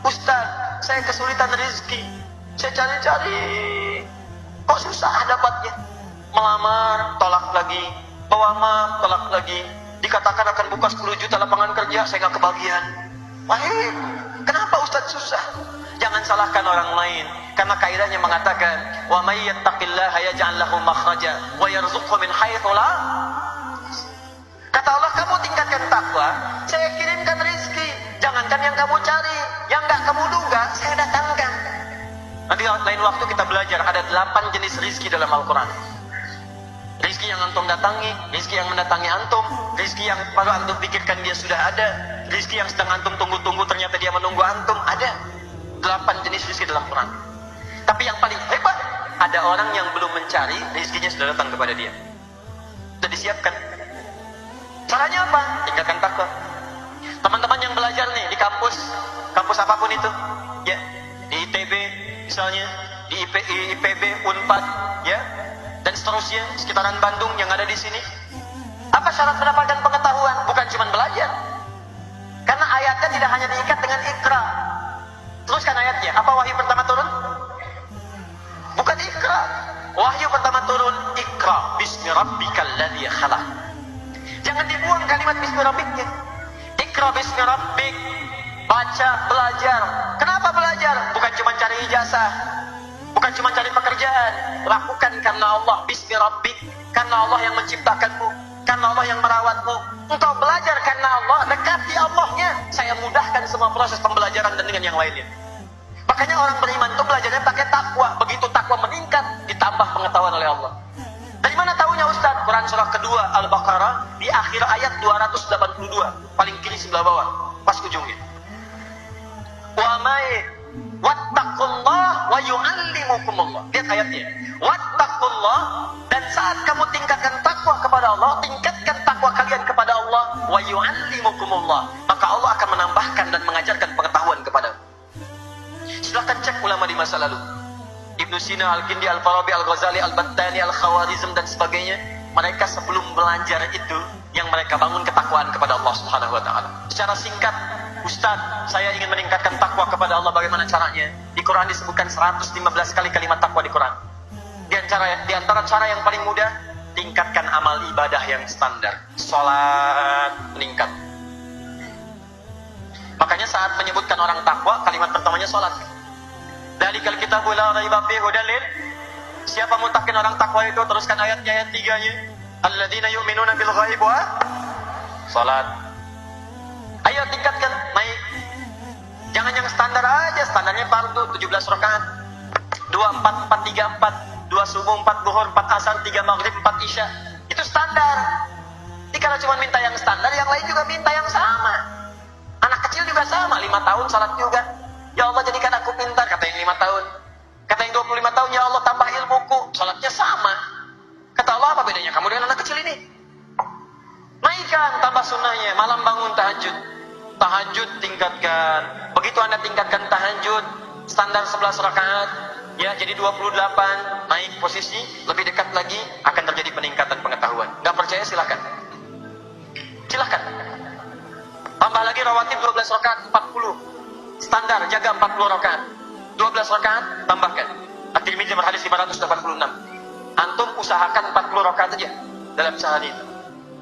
Ustaz, saya kesulitan rezeki, saya cari-cari, kok susah dapatnya. Melamar, tolak lagi, melamar, tolak lagi. Dikatakan akan buka 10 juta lapangan kerja, saya nggak kebagian. Wahai, kenapa Ustaz susah? Jangan salahkan orang lain, karena kaidahnya mengatakan, wa may yattaqillaha yaj'al lahu makhraja wa yarzuqhu min haitsu la. Kata Allah, kamu tingkatkan takwa, saya kirimkan rezeki. Jangankan yang kamu cari, yang nggak kamu duga, saya datangkan. Nanti lain waktu kita belajar, ada 8 jenis rezeki dalam Al-Quran. Rezeki yang antum datangi, rezeki yang mendatangi antum, rezeki yang baru antum pikirkan dia sudah ada, rezeki yang sedang antum tunggu-tunggu ternyata dia menunggu antum, ada 8 jenis rezeki dalam Quran. Tapi yang paling hebat, ada orang yang belum mencari, rezekinya sudah datang kepada dia. Sudah disiapkan. Caranya apa? Tingkatkan takwa. Teman-teman yang belajar nih di kampus, kampus apapun itu, ya, di ITB misalnya, di IPB, Unpad, ya, dan seterusnya, sekitaran Bandung yang ada di sini. Apa syarat mendapatkan pengetahuan? Bukan cuma belajar. Karena ayatnya tidak hanya diikat dengan ikra. Teruskan ayatnya. Apa wahyu pertama turun? Bukan ikra. Wahyu pertama turun, ikra bismi rabbikal ladzi khalaq. Jangan dibuang kalimat bismi rabbiknya. Ikra bismi rabbik. Baca, belajar. Kenapa belajar? Bukan cuma cari ijazah. Bukan cuma cari pekerjaan. Lakukan karena Allah, bismi rabbik. Karena Allah yang menciptakanmu, karena Allah yang merawatmu. Engkau belajar karena Allah, dekati Allahnya. Saya mudahkan semua proses pembelajaran dan dengan yang lainnya. Makanya orang beriman itu belajarnya pakai takwa. Begitu takwa meningkat, ditambah pengetahuan oleh Allah. Dari mana tahunya Ustaz? Quran surah kedua Al-Baqarah di akhir ayat 282, paling kiri sebelah bawah, pas ujungnya. Wa may wattaqullah wa yu'allimukumullah. Lihat ayatnya. Wattaqullah, dan saat kamu tingkatkan takwa kepada Allah, tingkatkan takwa kalian kepada Allah, wa yu'allimukumullah, maka Allah akan menambahkan dan mengajarkan pengetahuan kepadamu. Silahkan cek ulama di masa lalu. Ibnu Sina, Al-Kindi, Al-Farabi, Al-Ghazali, Al-Battani, Al-Khawarizm dan sebagainya. Mereka sebelum belajar itu, yang mereka bangun ketakwaan kepada Allah Subhanahu wa taala. Secara singkat, Ustaz, saya ingin meningkatkan takwa kepada Allah, bagaimana caranya? Di Quran disebutkan 115 kali kalimat takwa di Quran. Di antara cara yang paling mudah, tingkatkan amal ibadah yang standar. Salat meningkat. Makanya saat menyebutkan orang takwa, kalimat pertamanya salat. Dalikal kitabu la raiba fihi hudalil. Siapa mutakin orang takwa itu? Teruskan ayatnya, ayat 3-nya. Alladzina yu'minuna bil ghaib wa salat. Ayo tingkatkan, naik. Jangan yang standar aja, standarnya fardu 17 rakaat. 2 4 4 3 4, 2 subuh, 4 zuhur, 4 asar, 3 maghrib, 4 isya. Itu standar. Jadi kalau cuma minta yang standar, yang lain juga minta yang sama. Anak kecil juga sama, 5 tahun salat juga. Ya Allah jadikan aku pintar, kata yang 5 tahun. Kata yang 25 tahun, ya Allah tambah ilmuku. Salatnya sama. Kata Allah, apa bedanya kamu dengan anak kecil ini? Naikkan, tambah sunnahnya. Malam bangun tahajud. Tahajud tingkatkan. Begitu Anda tingkatkan tahajud, standar 11 rakaat, ya jadi 28, naik posisi, lebih dekat lagi, akan terjadi peningkatan pengetahuan. Gak percaya silahkan. Silahkan. Tambah lagi rawatib 12 rakaat, 40. Standar, jaga 40 rakaat. 12 rakaat, tambahkan. At-Tirmidzi berhadis 586. Antum usahakan 40 rakaat aja dalam sehari itu.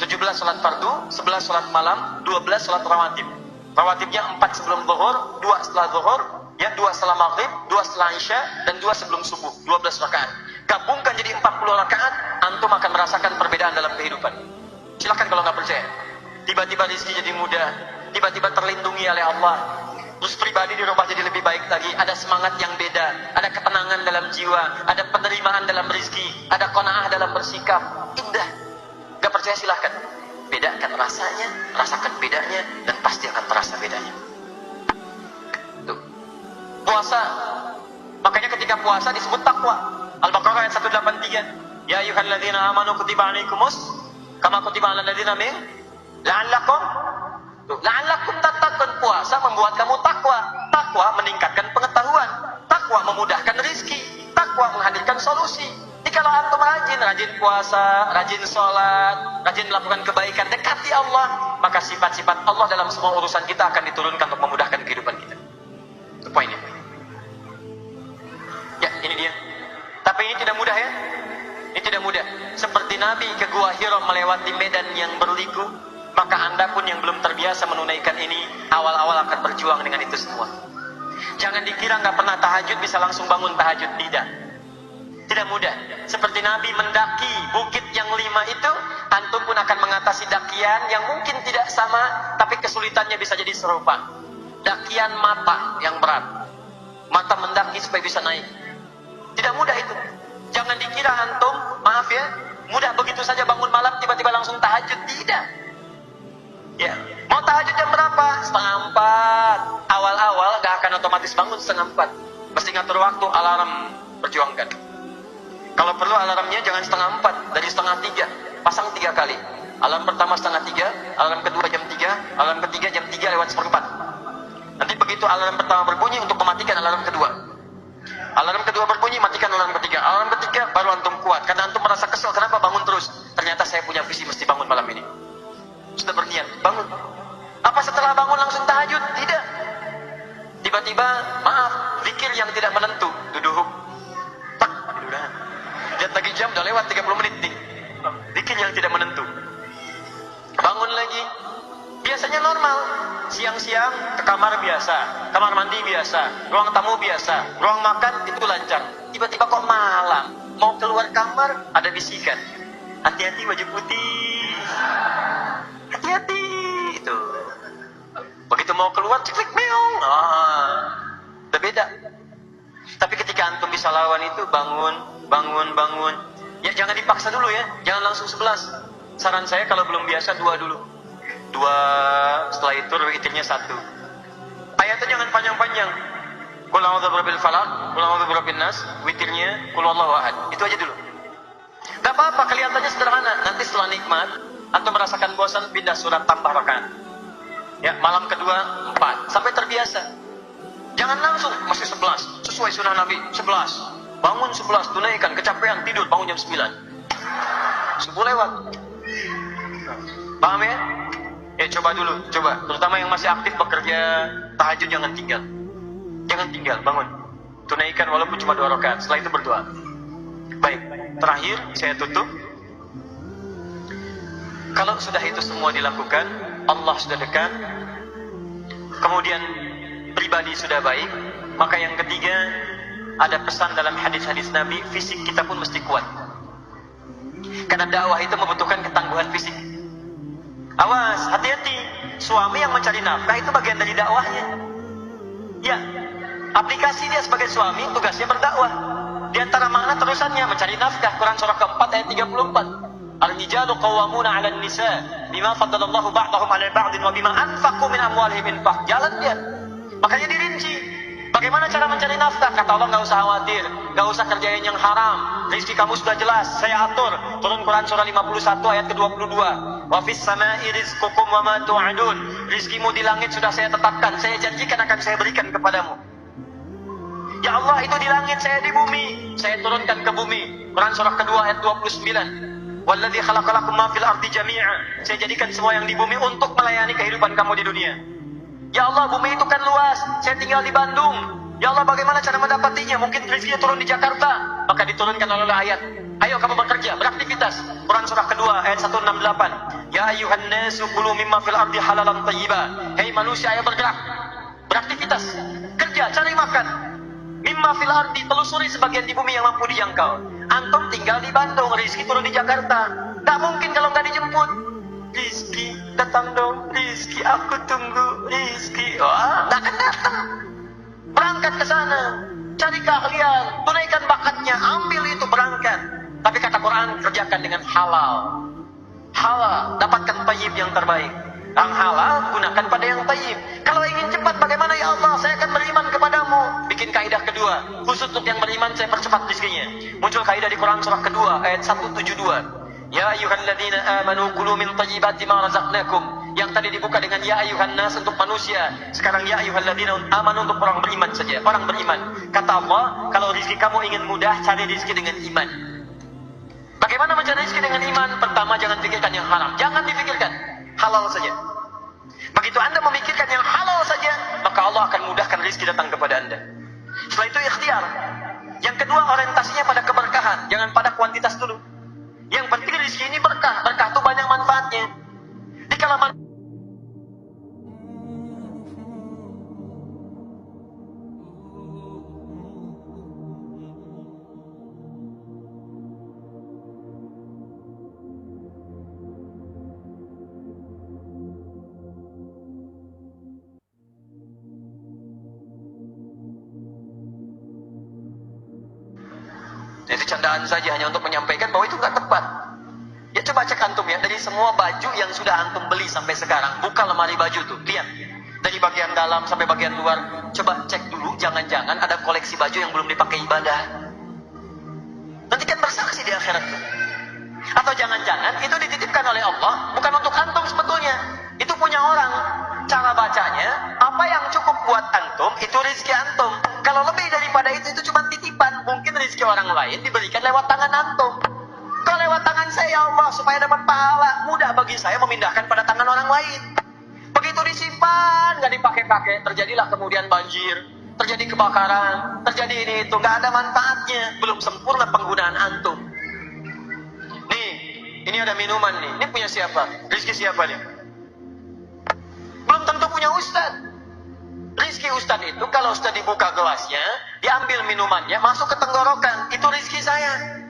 17 salat fardu, 11 salat malam, 12 salat rawatib. Rawatibnya 4 sebelum zuhur, 2 setelah zuhur, ya 2 setelah maghrib, 2 setelah isya, dan 2 sebelum subuh. 12 rakaat. Gabungkan jadi 40 rakaat, antum akan merasakan perbedaan dalam kehidupan. Silahkan kalau nggak percaya. Tiba-tiba rezeki jadi mudah, tiba-tiba terlindungi oleh Allah. Terus pribadi dirubah jadi lebih baik lagi. Ada semangat yang beda, ada ketenangan dalam jiwa, ada penerimaan dalam rezeki, ada qanaah dalam bersikap. Indah. Gak percaya silahkan. Bedakan rasanya, rasakan bedanya, dan pasti akan terasa bedanya. Tuh. Puasa. Makanya ketika puasa disebut takwa. Al-Baqarah ayat 183. Ya ayyuhalladzina amanu kutiba alaikumus kama kutiba alal ladzina min la'allakum la'allakum tattaqun. Puasa membuat kamu takwa. Takwa meningkatkan pengetahuan. Takwa memudahkan rezeki. Takwa menghadirkan solusi. Jadi kalau antum rajin puasa, rajin sholat, rajin melakukan kebaikan, dekati Allah, maka sifat-sifat Allah dalam semua urusan kita akan diturunkan untuk memudahkan kehidupan kita. Gua Hira melewati medan yang berliku, maka Anda pun yang belum terbiasa menunaikan ini, awal-awal akan berjuang dengan itu semua. Jangan dikira nggak pernah tahajud bisa langsung bangun tahajud. Tidak mudah. Seperti Nabi mendaki bukit yang 5 itu, antum pun akan mengatasi dakian yang mungkin tidak sama, tapi kesulitannya bisa jadi serupa. Dakian mata yang berat. Mata mendaki supaya bisa naik. Tidak mudah itu. Jangan dikira antum, maaf ya, mudah begitu saja bangun malam tiba-tiba langsung tahajud. Tidak. Ya, mau tahajud jam berapa? 3:30. Awal-awal gak akan otomatis bangun 3:30. Mesti ngatur waktu, alarm, perjuangkan. Kalau perlu alarmnya jangan 3:30, dari 2:30. Pasang 3 kali. Alarm pertama 2:30, alarm kedua jam 3, alarm ketiga jam 3:04. Nanti begitu alarm pertama berbunyi untuk mematikan alarm kedua. Alarm kedua berbunyi, matikan alarm ketiga. Alarm ketiga baru antum kuat, karena antum merasa kesel, kenapa bangun terus? Ternyata saya punya visi mesti bangun malam ini. Sudah berniat, bangun. Apa setelah bangun langsung tahajud? Tidak. Tiba-tiba, maaf, zikir yang tidak menentu. Duduk. Tak, udah. Lihat lagi jam, udah lewat 30 menit nih. Zikir yang tidak menentu. Bangun lagi. Biasanya normal. Siang-siang ke kamar biasa, kamar mandi biasa, ruang tamu biasa, ruang makan itu lancar. Tiba-tiba kok malam, mau keluar kamar ada bisikan. Hati-hati baju putih. Hati-hati itu. Begitu mau keluar ciklik meong. Udah beda. Tapi ketika antum bisa lawan itu, bangun. Ya jangan dipaksa dulu ya, jangan langsung 11. Saran saya kalau belum biasa 2 dulu. 2, setelah itu witirnya 1. Ayatnya jangan panjang-panjang. Qul a'udzu birabbil falaq, qul a'udzu birabbin nas, witirnya qul huwallahu ahad. Itu aja dulu. Gak apa-apa, kelihatannya sederhana. Nanti setelah nikmat atau merasakan bosan, pindah surat, tambah rakaat. Ya, malam kedua 4 sampai terbiasa. Jangan langsung masih 11 sesuai sunnah Nabi 11. Bangun 11, tunaikan, kecapean, tidur, bangun jam 9. Subuh lewat. Paham ya? Ya coba dulu, coba. Terutama yang masih aktif bekerja, tahajud jangan tinggal. Jangan tinggal, bangun. Tunaikan walaupun cuma 2 rakaat. Setelah itu berdoa. Baik, terakhir saya tutup. Kalau sudah itu semua dilakukan, Allah sudah dekat, kemudian pribadi sudah baik, maka yang ketiga, ada pesan dalam hadis-hadis Nabi, fisik kita pun mesti kuat. Karena dakwah itu membutuhkan ketangguhan fisik. Awas, hati-hati. Suami yang mencari nafkah itu bagian dari dakwahnya. Ya, aplikasi dia sebagai suami, tugasnya berdakwah. Di antara makna terusannya mencari nafkah. Quran surah keempat ayat 34. Al-rijalu qawwamuna 'alan nisa bima faddalallahu ba'dahum 'ala ba'din wa bima anfaqu min amwalihim infaq. Jalan dia. Makanya dirinci. Bagaimana cara mencari nafkah? Kata Allah, nggak usah khawatir, nggak usah kerjain yang haram. Rizki kamu sudah jelas, saya atur. Turun Quran surah 51 ayat ke-22. Wa fis sama'i rizqukum wa ma tu'adun. Rizkimu di langit sudah saya tetapkan, saya janjikan akan saya berikan kepadamu. Ya Allah, itu di langit, saya di bumi, saya turunkan ke bumi. Quran surah kedua ayat 29. Walladzi khalaqalakum ma fil ardi jami'a. Saya jadikan semua yang di bumi untuk melayani kehidupan kamu di dunia. Ya Allah, bumi itu kan luas, saya tinggal di Bandung. Ya Allah, bagaimana cara mendapatinya? Mungkin rezekinya turun di Jakarta. Maka diturunkan oleh ayat, ayo kamu bekerja, beraktivitas. Quran surah kedua ayat 168. Ya ayyuhan nasu kulu mimma fil ardi halalan thayyiba. Hei manusia, ayo bergerak, beraktivitas, kerja, cari makan. Mimma fil ardi, telusuri sebagian di bumi yang mampu dijangkau. Antum tinggal di Bandung, rezeki turun di Jakarta. Tak mungkin kalau nggak dijemput. Rizki, datang dong, Rizki, aku tunggu, Rizki. Wah, nggak akan datang. Berangkat ke sana, cari keahlian, tunaikan bakatnya, ambil itu, berangkat. Tapi kata Quran, kerjakan dengan halal. Halal, dapatkan tayyib yang terbaik. Yang halal, gunakan pada yang tayyib. Kalau ingin cepat, bagaimana ya Allah? Saya akan beriman kepadamu. Bikin kaidah kedua, khusus untuk yang beriman, saya percepat rezekinya. Muncul kaidah di Quran surah kedua ayat 172. Ya ayyuhalladzina amanu kulu min thayyibati ma razaqnakum. Yang tadi dibuka dengan ya ayyuhan nas untuk manusia. Sekarang ya ayyuhalladzina amanu untuk orang beriman saja. Orang beriman. Kata Allah, kalau rezeki kamu ingin mudah, cari rezeki dengan iman. Bagaimana mencari rezeki dengan iman? Pertama, jangan pikirkan yang haram. Jangan dipikirkan. Halal saja. Begitu Anda memikirkan yang halal saja, maka Allah akan mudahkan rezeki datang kepada Anda. Setelah itu ikhtiar. Yang kedua, orientasinya pada keberkahan, jangan pada kuantitas dulu. Yang penting rezeki ini berkah. Berkah itu banyak manfaatnya. Di kala itu candaan saja, hanya untuk menyampaikan bahwa itu nggak tepat. Ya coba cek antum ya, dari semua baju yang sudah antum beli sampai sekarang, buka lemari baju tuh, lihat. Dari bagian dalam sampai bagian luar, coba cek dulu, jangan-jangan ada koleksi baju yang belum dipakai ibadah. Nanti kan bersaksi di akhirat tuh. Atau jangan-jangan itu dititipkan oleh Allah, bukan untuk antum sebetulnya. Itu punya orang. Cara bacanya, apa yang cukup buat antum, itu rezeki antum. Kalau lebih daripada itu cuma titipan. Mungkin rezeki orang lain diberikan lewat tangan antum. Kalau lewat tangan saya, ya Allah, supaya dapat pahala, mudah bagi saya memindahkan pada tangan orang lain. Begitu disimpan, nggak dipakai-pakai, terjadilah kemudian banjir, terjadi kebakaran, terjadi ini itu, nggak ada manfaatnya. Belum sempurna penggunaan antum. Nih, ini ada minuman nih. Ini punya siapa? Rezeki siapa nih? Belum tentu punya ustadz. Rizki ustadz itu kalau sudah dibuka gelasnya, diambil minumannya, masuk ke tenggorokan, itu rizki saya.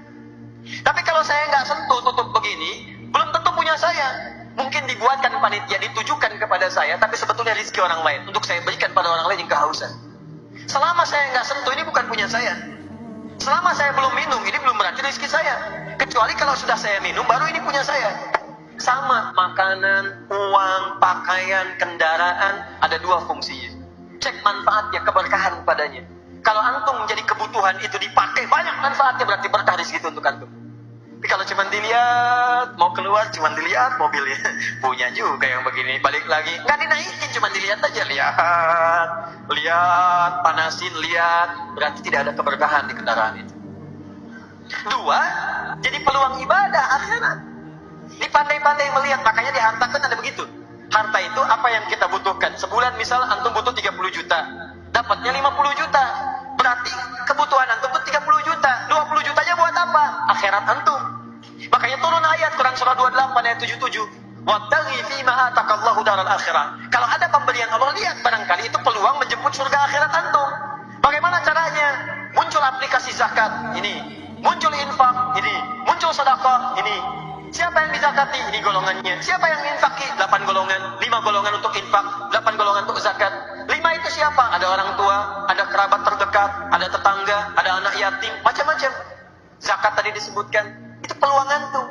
Tapi kalau saya nggak sentuh, tutup begini, belum tentu punya saya. Mungkin dibuatkan panitia, ditujukan kepada saya, tapi sebetulnya rizki orang lain, untuk saya berikan pada orang lain yang kehausan. Selama saya nggak sentuh, ini bukan punya saya. Selama saya belum minum, ini belum berarti rizki saya. Kecuali kalau sudah saya minum, baru ini punya saya. Sama, makanan, uang, pakaian, kendaraan, ada dua fungsinya. Cek manfaatnya, keberkahan padanya. Kalau antum menjadi kebutuhan itu dipakai, banyak manfaatnya, berarti berkah rezeki itu untuk antum. Tapi kalau cuma dilihat, mau keluar cuma dilihat mobilnya, punya juga yang begini, balik lagi, nggak dinaikin, cuma dilihat aja, lihat, panasin, lihat, berarti tidak ada keberkahan di kendaraan itu. Dua, jadi peluang ibadah akhirat. Dipandai-pandai melihat, makanya di harta kan ada begitu. Harta itu apa yang kita butuhkan. Sebulan misal antum butuh 30 juta, dapatnya 50 juta. Berarti kebutuhan antum itu 30 juta. 20 jutanya buat apa? Akhirat antum. Makanya turun ayat Quran surah 28 ayat 77. Wabtaghi fima atakallahu daral akhirah. Kalau ada pemberian Allah, lihat barangkali itu peluang menjemput surga akhirat antum. Bagaimana caranya? Muncul aplikasi zakat ini, muncul infak ini, muncul sedekah ini. Siapa yang dizakati? Ini golongannya. Siapa yang infaki? 8 golongan. 5 golongan untuk infak, 8 golongan untuk zakat. 5 itu siapa? Ada orang tua, ada kerabat terdekat, ada tetangga, ada anak yatim, macam-macam. Zakat tadi disebutkan. Itu peluang antum.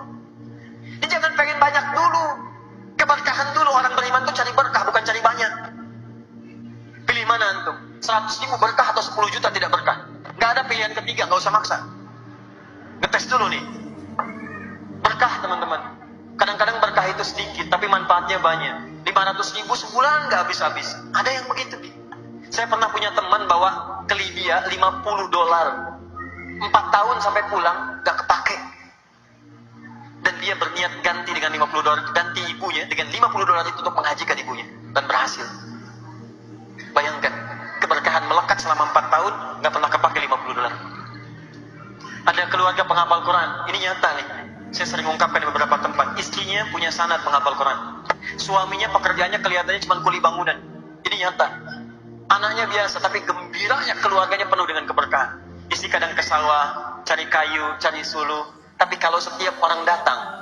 Ini jangan pengen banyak dulu. Keberkahan dulu. Orang beriman itu cari berkah, bukan cari banyak. Pilih mana antum? 100 ribu berkah atau 10 juta tidak berkah? Nggak ada pilihan ketiga, nggak usah maksa. Ngetes dulu nih. Berkah teman-teman. Kadang-kadang berkah itu sedikit, tapi manfaatnya banyak. 500 ribu sebulan nggak habis-habis. Ada yang begitu. Saya pernah punya teman bawa ke Libya 50 dolar. 4 tahun sampai pulang, nggak kepake. Dan dia berniat ganti dengan 50 dolar, ganti ibunya dengan 50 dolar itu untuk menghajikan ibunya. Dan berhasil. Bayangkan, keberkahan melekat selama 4 tahun, nggak pernah kepake 50 dolar. Ada keluarga penghafal Quran, ini nyata nih. Saya sering ungkapkan di beberapa tempat. Istrinya punya sanad menghafal Quran. Suaminya pekerjaannya kelihatannya cuma kuli bangunan. Ini nyata. Anaknya biasa, tapi gembiranya keluarganya penuh dengan keberkahan. Istri kadang ke sawah, cari kayu, cari suluh. Tapi kalau setiap orang datang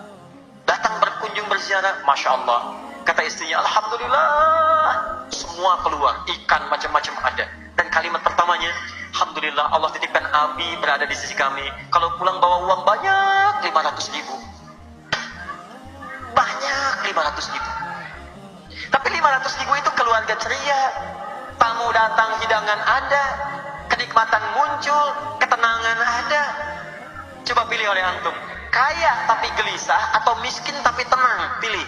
berkunjung berziarah, Masya Allah. Kata istrinya, Alhamdulillah. Semua keluar, ikan macam-macam ada. Dan kalimat pertamanya, Alhamdulillah Allah titipkan Abi berada di sisi kami. Kalau pulang bawa uang banyak, 500 ribu. Banyak 500 ribu. Tapi 500 ribu itu keluarga ceria. Tamu datang, hidangan ada. Kenikmatan muncul, ketenangan ada. Coba pilih oleh antum. Kaya tapi gelisah atau miskin tapi tenang? Pilih.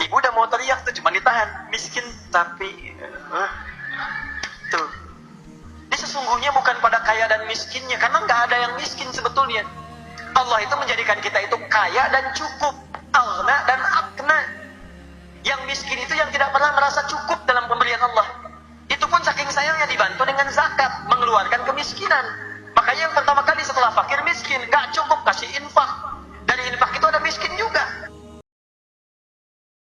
Ibu udah mau teriak tuh, cuma ditahan. Miskin tapi tuh. Ini sesungguhnya bukan pada kaya dan miskinnya, karena nggak ada yang miskin sebetulnya. Allah itu menjadikan kita itu kaya dan cukup, aghna dan akna. Yang miskin itu yang tidak pernah merasa cukup dalam pemberian Allah. Itu pun saking sayangnya dibantu dengan zakat, mengeluarkan kemiskinan. Makanya yang pertama kali setelah fakir miskin, nggak cukup kasih infak. Dari infak itu ada miskin juga.